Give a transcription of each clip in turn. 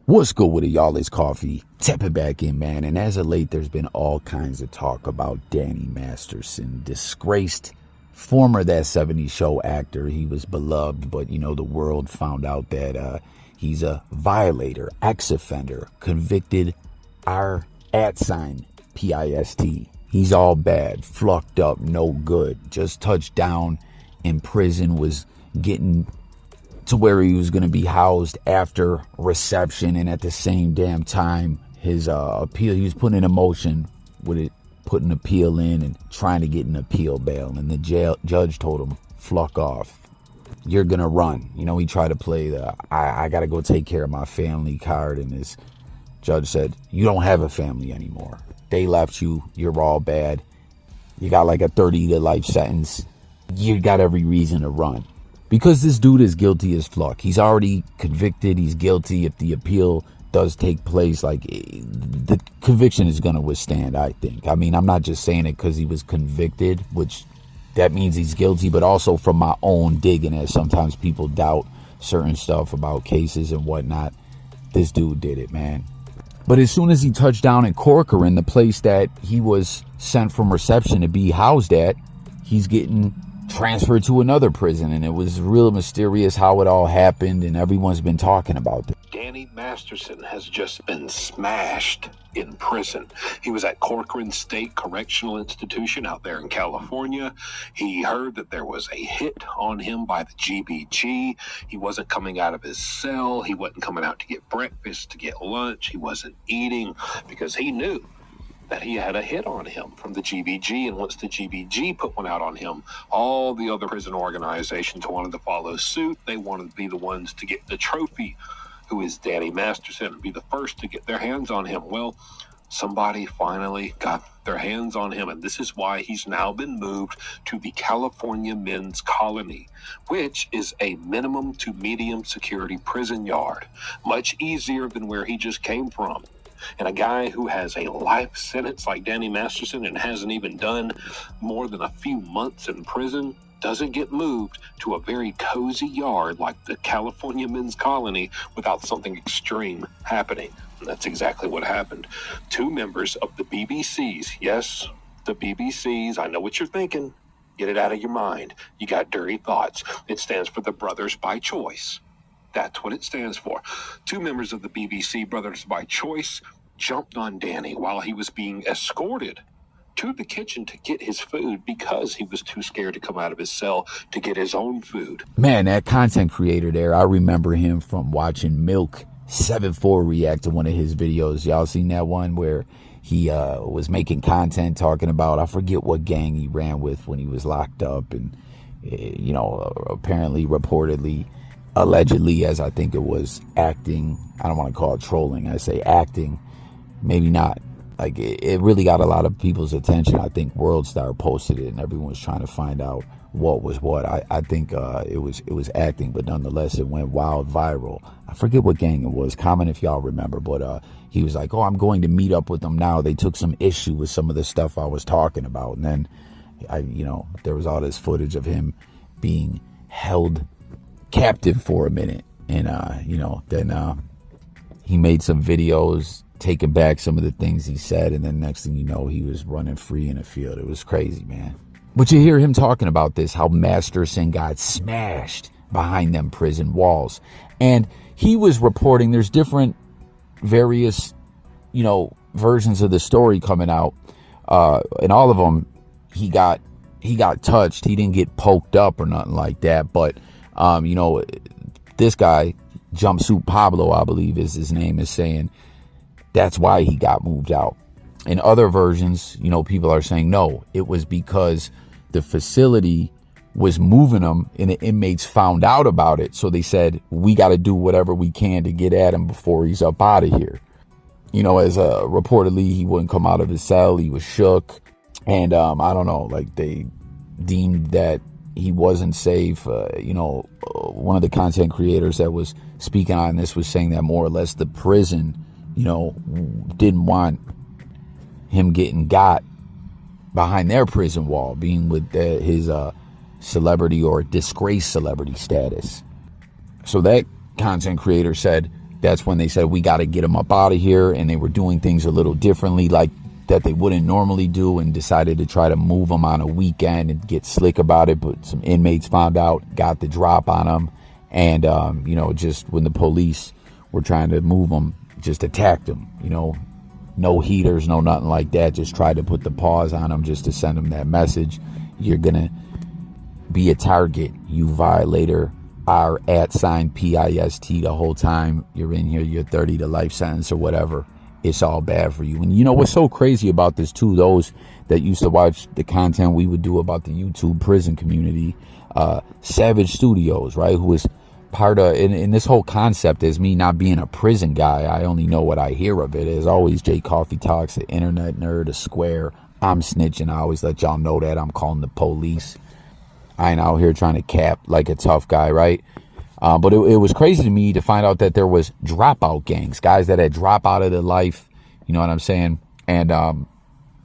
What's good with it, y'all? It's Coffee. Tapping back in, man. And as of late, there's been all kinds of talk about Danny Masterson, disgraced former That 70s Show actor. He was beloved, but, the world found out that he's a violator, ex-offender, convicted, @PIST. He's all bad, flucked up, no good. Just touched down in prison, was getting to where he was going to be housed after reception, and at the same damn time his appeal, he was putting in motion with it, putting an appeal in and trying to get an appeal bail, and the judge told him, "Fluck off, you're gonna run." He tried to play the I gotta go take care of my family card, and his judge said, "You don't have a family anymore. They left you. You're all bad. You got like a 30 to life sentence. You got every reason to run." Because this dude is guilty as fuck. He's already convicted. He's guilty. If the appeal does take place, the conviction is going to withstand, I think. I mean, I'm not just saying it because he was convicted, which that means he's guilty, but also from my own digging, as sometimes people doubt certain stuff about cases and whatnot. This dude did it, man. But as soon as he touched down in Corcoran, the place that he was sent from reception to be housed at, he's getting transferred to another prison, and it was real mysterious how it all happened, and everyone's been talking about it. Danny Masterson has just been smashed in prison. He was at Corcoran State Correctional Institution out there in California. He heard that there was a hit on him by the GBG. He wasn't coming out of his cell. He wasn't coming out to get breakfast, to get lunch. He wasn't eating because he knew that he had a hit on him from the GBG, and once the GBG put one out on him, all the other prison organizations wanted to follow suit. They wanted to be the ones to get the trophy, who is Danny Masterson, and be the first to get their hands on him. Well, somebody finally got their hands on him, and this is why he's now been moved to the California Men's Colony, which is a minimum to medium security prison yard, much easier than where he just came from. And a guy who has a life sentence like Danny Masterson and hasn't even done more than a few months in prison doesn't get moved to a very cozy yard like the California Men's Colony without something extreme happening. And that's exactly what happened. Two members of the BBCs, yes, the BBCs, I know what you're thinking. Get it out of your mind. You got dirty thoughts. It stands for the Brothers by Choice. That's what it stands for. Two members of the BBC Brothers by Choice jumped on Danny while he was being escorted to the kitchen to get his food because he was too scared to come out of his cell to get his own food. Man, that content creator there, I remember him from watching Milk 74 react to one of his videos. Y'all seen that one where he was making content talking about, I forget what gang he ran with when he was locked up, and apparently, reportedly, allegedly, as I think it was, acting. I don't want to call it trolling. I say acting. Maybe not. It really got a lot of people's attention. I think WorldStar posted it, and everyone was trying to find out what was what. I think it was acting, but nonetheless, it went wild viral. I forget what gang it was. Comment if y'all remember. But he was like, "Oh, I'm going to meet up with them now." They took some issue with some of the stuff I was talking about, and then, there was all this footage of him being held captive for a minute, and then he made some videos taking back some of the things he said, and then next thing you know, he was running free in the field. It was crazy, man. But you hear him talking about this, how Masterson got smashed behind them prison walls, and he was reporting there's different various versions of the story coming out, and all of them he got touched. He didn't get poked up or nothing like that, but this guy, Jumpsuit Pablo, I believe is his name, is saying that's why he got moved out. In other versions, people are saying, no, it was because the facility was moving him and the inmates found out about it. So they said, we got to do whatever we can to get at him before he's up out of here. As reportedly, he wouldn't come out of his cell. He was shook. And I don't know, they deemed that he wasn't safe. One of the content creators that was speaking on this was saying that more or less the prison, didn't want him getting got behind their prison wall, being with his celebrity or disgraced celebrity status. So that content creator said, that's when they said, we got to get them up out of here. And they were doing things a little differently, like that they wouldn't normally do, and decided to try to move them on a weekend and get slick about it. But some inmates found out, got the drop on them. And, you know, just when the police were trying to move them, just attacked them, you know, no heaters, no nothing like that. Just tried to put the pause on them just to send them that message. You're going to be a target, you violator. R @ PIST the whole time you're in here, you're 30 to life sentence or whatever. It's all bad for you. And you know what's so crazy about this too, those that used to watch the content we would do about the YouTube prison community, Savage Studios, right, who is part of, in this whole concept, is me not being a prison guy. I only know what I hear of it. As always, Jay Coffee Talks, the internet nerd, a square. I'm snitching. I always let y'all know that. I'm calling the police. I ain't out here trying to cap like a tough guy, right? But it was crazy to me to find out that there was dropout gangs, guys that had dropped out of their life, you know what I'm saying? And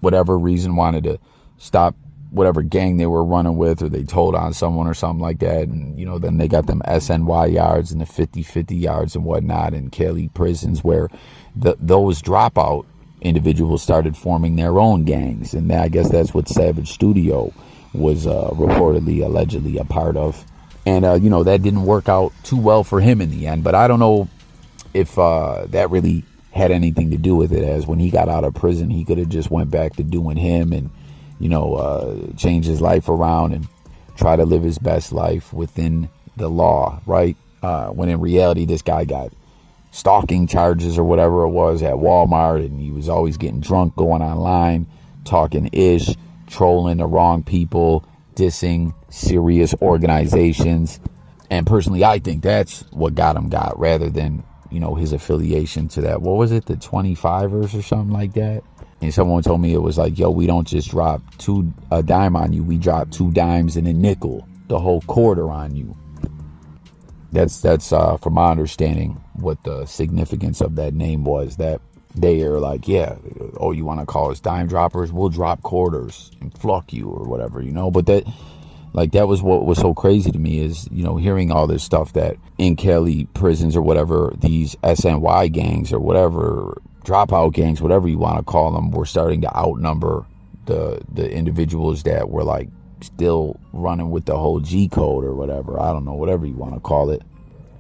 whatever reason wanted to stop whatever gang they were running with, or they told on someone or something like that. And, you know, then they got them SNY yards and the 50-50 yards and whatnot in Cali prisons, where those dropout individuals started forming their own gangs. And I guess that's what Savage Studio was reportedly, allegedly a part of. And, you know, that didn't work out too well for him in the end. But I don't know if that really had anything to do with it, as when he got out of prison, he could have just went back to doing him and, you know, change his life around and try to live his best life within the law, right? When in reality, this guy got stalking charges or whatever it was at Walmart, and he was always getting drunk, going online, talking ish, trolling the wrong people, dissing serious organizations. And personally, I think that's what got him got, rather than, you know, his affiliation to that, what was it, the 25ers or something like that. And someone told me it was like, yo, we don't just drop a dime on you, we drop 2 dimes and a nickel, the whole quarter on you. That's from my understanding what the significance of that name was, that they are like, yeah, oh, you want to call us dime droppers? We'll drop quarters and flock you or whatever, you know. But that was what was so crazy to me, is, you know, hearing all this stuff that in Cali prisons or whatever, these SNY gangs or whatever, dropout gangs, whatever you want to call them, were starting to outnumber the individuals that were like still running with the whole G code or whatever. I don't know, whatever you want to call it.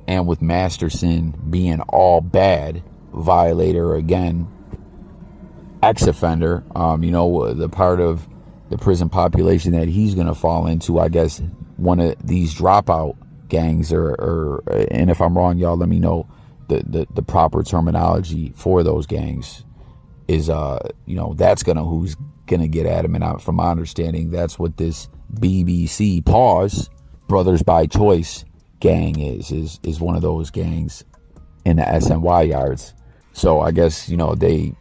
And with Masterson being all bad, violator again, ex-offender, you know, the part of the prison population that he's going to fall into, I guess one of these dropout gangs, or and if I'm wrong, y'all let me know the proper terminology for those gangs is, you know, that's who's gonna get at him. And from my understanding, that's what this BBC Brothers by Choice gang is one of those gangs in the SNY yards. So I guess, you know, they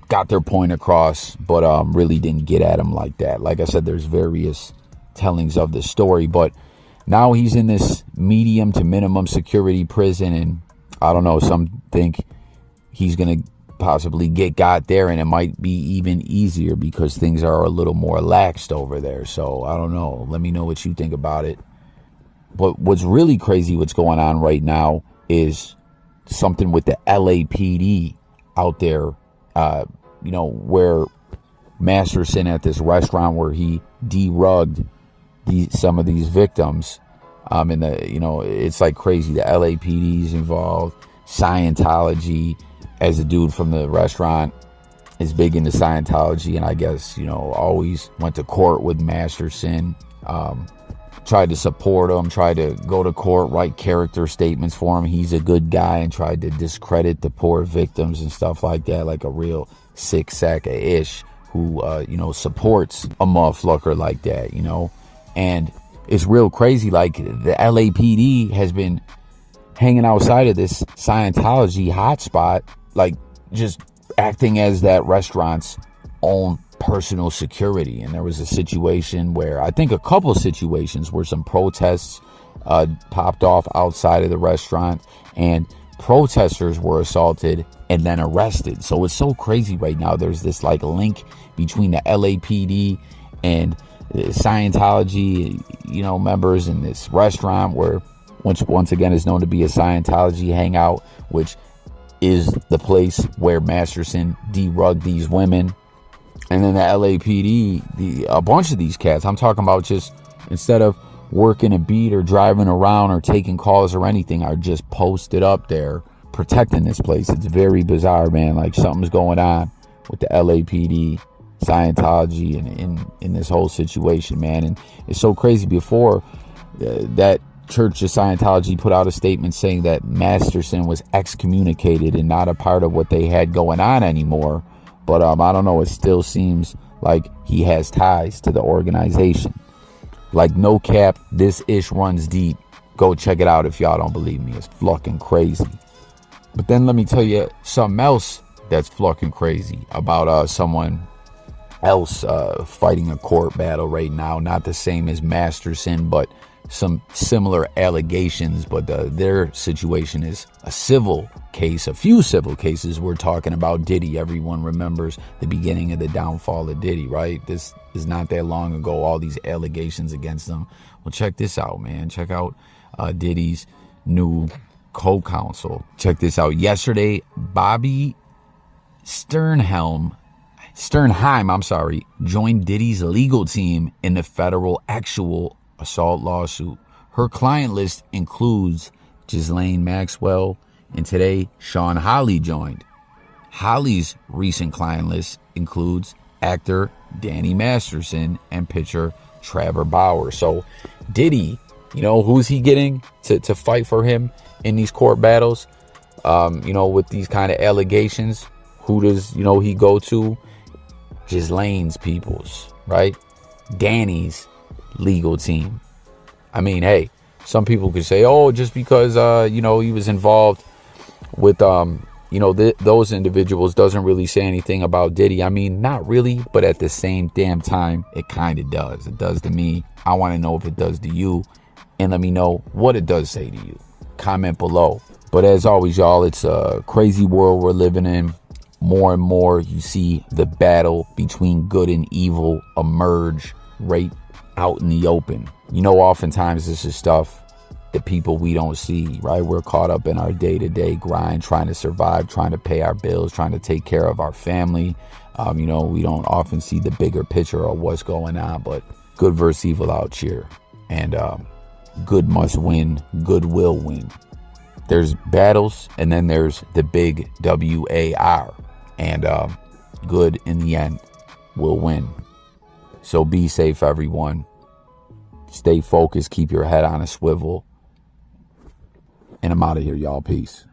got their point across, but really didn't get at him like that. Like I said, there's various tellings of the story, but now he's in this medium to minimum security prison, and I don't know, some think he's gonna possibly get got there, and it might be even easier because things are a little more laxed over there. So I don't know, let me know what you think about it. But what's really crazy, what's going on right now, is something with the LAPD out there, you know, where Masterson at this restaurant where he derugged some of these victims, and you know, it's like crazy. The LAPD's involved, Scientology, as a dude from the restaurant is big into Scientology, and I guess, you know, always went to court with Masterson, tried to support him, tried to go to court, write character statements for him. He's a good guy, and tried to discredit the poor victims and stuff like that, like a real sick sack of ish who, you know, supports a motherfucker like that, you know. And it's real crazy, like the LAPD has been hanging outside of this Scientology hotspot, like just acting as that restaurant's own personal security. And there was a situation where, I think a couple situations where some protests popped off outside of the restaurant, and protesters were assaulted and then arrested. So it's so crazy right now. There's this like link between the LAPD and Scientology, you know, members in this restaurant, where once again is known to be a Scientology hangout, which is the place where Masterson derugged these women. And then the LAPD, a bunch of these cats, I'm talking about, just instead of working a beat or driving around or taking calls or anything, are just posted up there protecting this place. It's very bizarre, man. Like, something's going on with the LAPD, Scientology, and in this whole situation, man. And it's so crazy. Before that Church of Scientology put out a statement saying that Masterson was excommunicated and not a part of what they had going on anymore. But I don't know, it still seems like he has ties to the organization. Like, no cap, this ish runs deep. Go check it out if y'all don't believe me. It's fucking crazy. But then let me tell you something else that's fucking crazy about someone else fighting a court battle right now. Not the same as Masterson, but some similar allegations. But their situation is a civil case, a few civil cases. We're talking about Diddy. Everyone remembers the beginning of the downfall of Diddy, right? This is not that long ago, all these allegations against him. Well, check this out, man. Check out Diddy's new co-counsel. Check this out. Yesterday, Bobby Sternheim, joined Diddy's legal team in the federal actual assault lawsuit. Her client list includes Ghislaine Maxwell, and today Sean Hawley joined. Hawley's recent client list includes actor Danny Masterson and pitcher Trevor Bauer. So Diddy, you know, who's he getting to fight for him in these court battles? With these kind of allegations, who does, he go to? Ghislaine's peoples, right? Danny's legal team. I mean, hey, some people could say, oh, just because, he was involved with, those individuals doesn't really say anything about Diddy. I mean, not really, but at the same damn time, it kind of does. It does to me. I want to know if it does to you, and let me know what it does say to you. Comment below. But as always, y'all, it's a crazy world we're living in. More and more you see the battle between good and evil emerge right out in the open. Oftentimes this is stuff that people we don't see, right? We're caught up in our day-to-day grind, trying to survive, trying to pay our bills, trying to take care of our family. We don't often see the bigger picture of what's going on, but good versus evil out here. And good must win, good will win. There's battles, and then there's the big WAR. And good in the end will win. So be safe, everyone. Stay focused. Keep your head on a swivel. And I'm out of here, y'all. Peace.